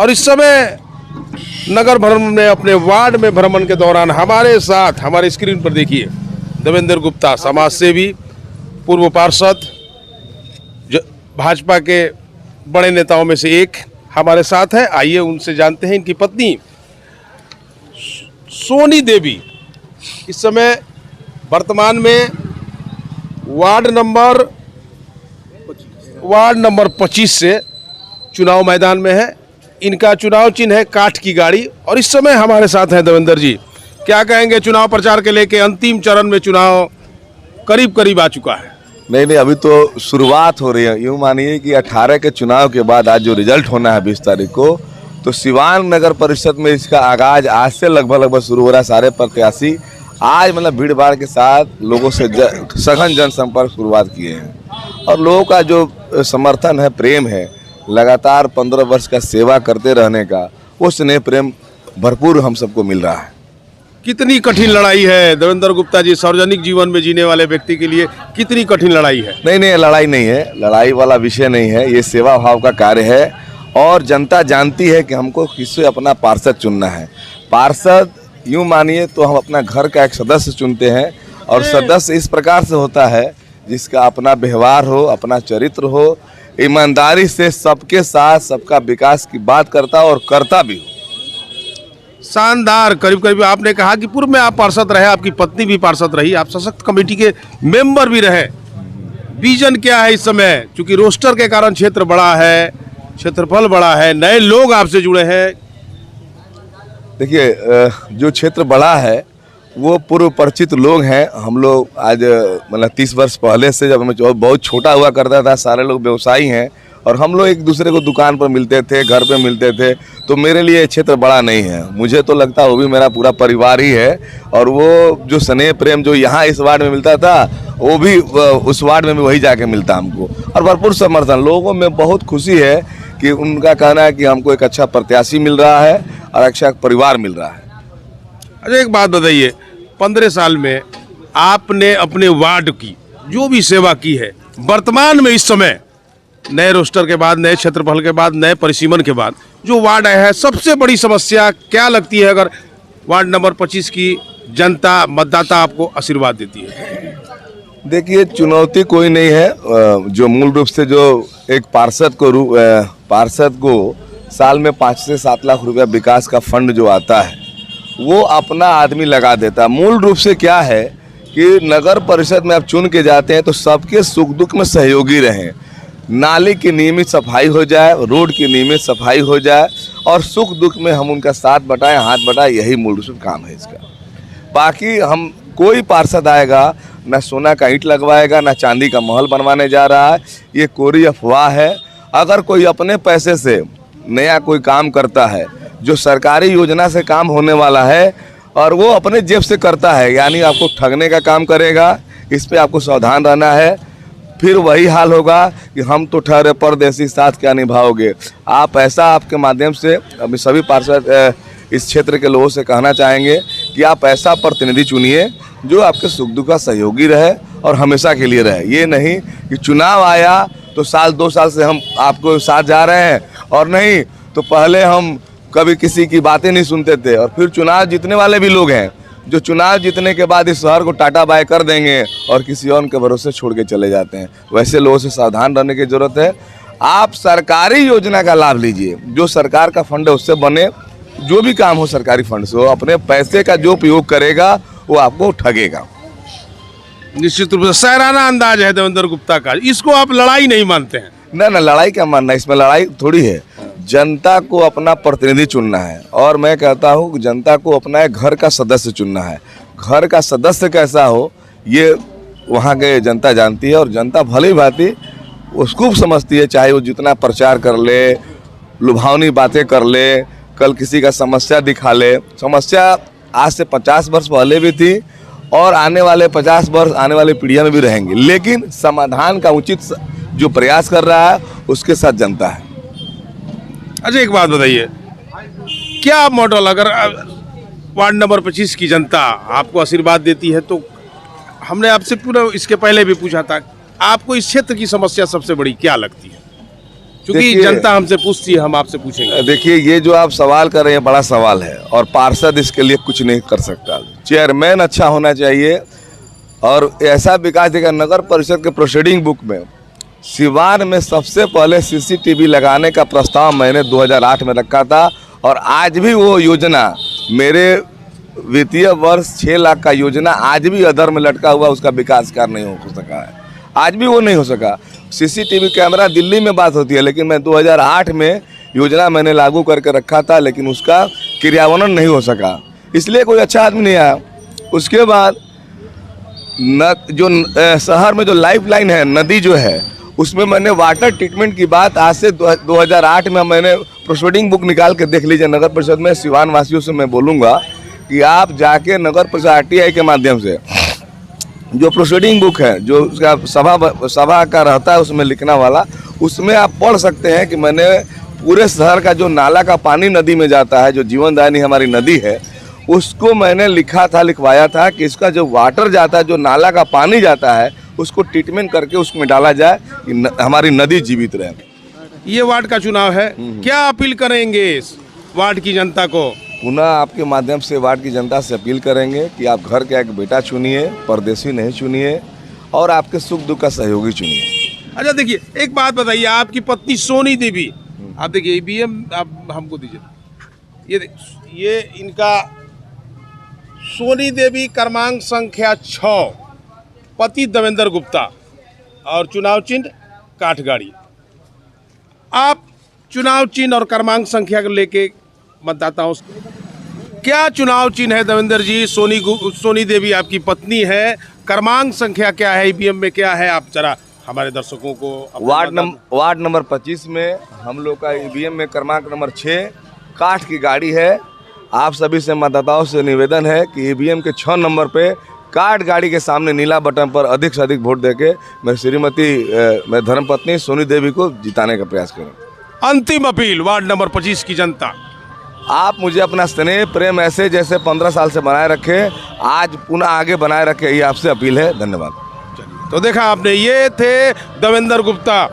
और इस समय नगर भ्रमण में, अपने वार्ड में भ्रमण के दौरान हमारे साथ, हमारे स्क्रीन पर देखिए, देवेंद्र गुप्ता, समाज सेवी, पूर्व पार्षद, भाजपा के बड़े नेताओं में से एक हमारे साथ है। आइए उनसे जानते हैं। इनकी पत्नी सोनी देवी इस समय वर्तमान में वार्ड नंबर 25 से चुनाव मैदान में है। इनका चुनाव चिन्ह है काठ की गाड़ी और इस समय हमारे साथ हैं देवेंद्र जी। क्या कहेंगे चुनाव प्रचार के लेके? अंतिम चरण में चुनाव करीब करीब आ चुका है। नहीं, अभी तो शुरुआत हो रही है। यूँ मानिए कि 18 के चुनाव के बाद आज जो रिजल्ट होना है 20 तारीख को, तो सिवान नगर परिषद में इसका आगाज आज से लगभग शुरू हो रहा है। सारे प्रत्याशी आज भीड़ भाड़ के साथ लोगों से सघन जनसंपर्क शुरुआत किए हैं और लोगों का जो समर्थन है, प्रेम है, लगातार 15 वर्ष का सेवा करते रहने का, वो स्नेह प्रेम भरपूर हम सबको मिल रहा है। कितनी कठिन लड़ाई है देवेंद्र गुप्ता जी, सार्वजनिक जीवन में जीने वाले व्यक्ति के लिए कितनी कठिन लड़ाई है? नहीं, लड़ाई नहीं है, लड़ाई वाला विषय नहीं है। ये सेवा भाव का कार्य है और जनता जानती है कि हमको किससे अपना पार्षद चुनना है। पार्षद यूँ मानिए तो हम अपना घर का एक सदस्य चुनते हैं और सदस्य इस प्रकार से होता है जिसका अपना व्यवहार हो, अपना चरित्र हो, ईमानदारी से सबके साथ सबका विकास की बात करता और करता भी हो। शानदार। करीब करीब आपने कहा कि पूर्व में आप पार्षद रहे, आपकी पत्नी भी पार्षद रही, आप सशक्त कमेटी के मेंबर भी रहे। विजन क्या है इस समय? क्योंकि रोस्टर के कारण क्षेत्र बड़ा है, क्षेत्रफल बड़ा है, नए लोग आपसे जुड़े हैं। देखिए, जो क्षेत्र बड़ा है वो पूर्व परिचित लोग हैं। हम लोग आज 30 वर्ष पहले से, जब मैं बहुत छोटा हुआ करता था, सारे लोग व्यवसायी हैं और हम लोग एक दूसरे को दुकान पर मिलते थे, घर पे मिलते थे। तो मेरे लिए क्षेत्र बड़ा नहीं है। मुझे तो लगता है वो भी मेरा पूरा परिवार ही है और वो जो स्नेह प्रेम जो यहाँ इस वार्ड में मिलता था, वो भी उस वार्ड में भी वही जाके मिलता हमको। और भरपूर समर्थन, लोगों में बहुत खुशी है कि उनका कहना है कि हमको एक अच्छा प्रत्याशी मिल रहा है और अच्छा परिवार मिल रहा है। अच्छा, एक बात बताइए, 15 साल में आपने अपने वार्ड की जो भी सेवा की है, वर्तमान में इस समय नए रोस्टर के बाद, नए क्षेत्रफल के बाद, नए परिसीमन के बाद जो वार्ड है, सबसे बड़ी समस्या क्या लगती है? अगर वार्ड नंबर 25 की जनता, मतदाता आपको आशीर्वाद देती है? देखिए, चुनौती कोई नहीं है। जो मूल रूप से जो एक पार्षद को साल में 5 से 7 लाख रुपया विकास का फंड जो आता है, वो अपना आदमी लगा देता है। मूल रूप से क्या है कि नगर परिषद में आप चुन के जाते हैं तो सबके सुख दुख में सहयोगी रहें। नाली की नियमित सफाई हो जाए, रोड की नियमित सफाई हो जाए और सुख दुख में हम उनका साथ बटाएं, हाथ बटाएं, यही मूल रूप से काम है इसका। बाकी हम कोई पार्षद आएगा ना सोना का ईंट लगवाएगा, ना चांदी का महल बनवाने जा रहा है। ये कोरी अफवाह है। अगर कोई अपने पैसे से नया कोई काम करता है, जो सरकारी योजना से काम होने वाला है और वो अपने जेब से करता है, यानी आपको ठगने का काम करेगा। इस पे आपको सावधान रहना है। फिर वही हाल होगा कि हम तो ठहरे परदेसी, साथ क्या निभाओगे। आप ऐसा, आपके माध्यम से अभी सभी पार्षद इस क्षेत्र के लोगों से कहना चाहेंगे कि आप ऐसा प्रतिनिधि चुनिए जो आपके सुख दुख का सहयोगी रहे और हमेशा के लिए रहे। ये नहीं कि चुनाव आया तो साल 2 साल से हम आपको साथ जा रहे हैं और नहीं तो पहले हम कभी किसी की बातें नहीं सुनते थे और फिर चुनाव जीतने वाले भी लोग हैं जो चुनाव जीतने के बाद इस शहर को टाटा बाय कर देंगे और किसी और के भरोसे छोड़ के चले जाते हैं। वैसे लोगों से सावधान रहने की जरूरत है। आप सरकारी योजना का लाभ लीजिए, जो सरकार का फंड है उससे बने, जो भी काम हो सरकारी फंड से, वो अपने पैसे का जो उपयोग करेगा वो आपको ठगेगा। निश्चित रूप से सराहना अंदाज है देवेंद्र गुप्ता का। इसको आप लड़ाई नहीं मानते हैं? ना, लड़ाई क्या मानना, इसमें लड़ाई थोड़ी है। जनता को अपना प्रतिनिधि चुनना है और मैं कहता हूँ कि जनता को अपना एक घर का सदस्य चुनना है। घर का सदस्य कैसा हो ये वहाँ के जनता जानती है और जनता भली भांति उसको समझती है। चाहे वो जितना प्रचार कर ले, लुभावनी बातें कर ले, कल किसी का समस्या दिखा ले। समस्या आज से 50 वर्ष पहले भी थी और आने वाले 50 वर्ष आने वाली पीढ़ियाँ में भी रहेंगी, लेकिन समाधान का उचित जो प्रयास कर रहा है उसके साथ जनता है। अच्छा, एक बात बताइए, क्या मॉडल, अगर वार्ड नंबर 25 की जनता आपको आशीर्वाद देती है तो हमने आपसे पूरा इसके पहले भी पूछा था, आपको इस क्षेत्र की समस्या सबसे बड़ी क्या लगती है? क्योंकि देखिए- जनता हमसे पूछती है, हम आपसे पूछेंगे। देखिए, ये जो आप सवाल कर रहे हैं बड़ा सवाल है और पार्षद इसके लिए कुछ नहीं कर सकता। चेयरमैन अच्छा होना चाहिए और ऐसा विकास देगा। नगर परिषद के प्रोसीडिंग बुक में सिवान में सबसे पहले सीसीटीवी लगाने का प्रस्ताव मैंने 2008 में रखा था और आज भी वो योजना मेरे वित्तीय वर्ष 6 लाख का योजना आज भी अधर में लटका हुआ, उसका विकास कार्य नहीं हो सका है। आज भी वो नहीं हो सका। सीसीटीवी कैमरा दिल्ली में बात होती है, लेकिन मैं 2008 में योजना मैंने लागू करके रखा था, लेकिन उसका क्रियान्वयन नहीं हो सका, इसलिए कोई अच्छा आदमी नहीं आया। उसके बाद शहर में जो लाइफ लाइन है, नदी जो है, उसमें मैंने वाटर ट्रीटमेंट की बात आज से 2008 में मैंने प्रोसीडिंग बुक निकाल के देख लीजिए। नगर परिषद में सिवान वासियों से मैं बोलूँगा कि आप जाके नगर परिषद RTI के माध्यम से जो प्रोसीडिंग बुक है, जो उसका सभा का रहता है उसमें लिखना वाला, उसमें आप पढ़ सकते हैं कि मैंने पूरे शहर का जो नाला का पानी नदी में जाता है, जो जीवनदायिनी हमारी नदी है, उसको मैंने लिखवाया था कि इसका जो वाटर जाता है, जो नाला का पानी जाता है, उसको ट्रीटमेंट करके उसमें डाला जाए कि हमारी नदी जीवित रहे। ये वार्ड का चुनाव है, क्या अपील करेंगे इस वार्ड की जनता को? पुनः आपके माध्यम से वार्ड की जनता से अपील करेंगे कि आप घर का एक बेटा चुनिए, परदेसी नहीं चुनिए और आपके सुख दुख का सहयोगी चुनिए। अच्छा देखिए, एक बात बताइए, आपकी पत्नी सोनी देवी, आप देखिए EVM आप हमको दीजिए, ये इनका सोनी देवी क्रमांक संख्या 6, पति देवेंद्र गुप्ता और चुनाव चिन्ह काठगाड़ी। आप चुनाव चिन्ह और क्रमांक संख्या को लेके मतदाताओं से क्या चुनाव चिन्ह है देवेंद्र जी? सोनी देवी आपकी पत्नी है, क्रमांक संख्या क्या है, EVM में क्या है? आप जरा हमारे दर्शकों को वार्ड नंबर 25 में हम लोग का EVM में क्रमांक नंबर 6 काठ की गाड़ी है। आप सभी से मतदाताओं से निवेदन है कि EVM के 6 नंबर पे काठ गाड़ी के सामने नीला बटन पर अधिक से अधिक वोट देके मैं श्रीमती मैं धर्मपत्नी सोनी देवी को जिताने का प्रयास करें। अंतिम अपील वार्ड नंबर 25 की जनता, आप मुझे अपना स्नेह प्रेम ऐसे जैसे 15 साल से बनाए रखे, आज पुनः आगे बनाए रखे, ये आपसे अपील है। धन्यवाद। तो देखा आपने, ये थे देवेंद्र गुप्ता,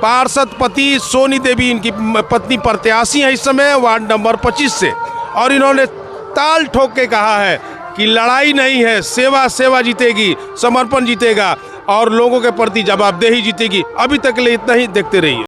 पार्षद पति सोनी देवी, इनकी पत्नी प्रत्याशी है इस समय वार्ड नंबर 25 से, और इन्होंने ताल ठोक के कहा है कि लड़ाई नहीं है, सेवा जीतेगी, समर्पण जीतेगा और लोगों के प्रति जवाबदेही जीतेगी। अभी तक के लिए इतना ही, देखते रहिए।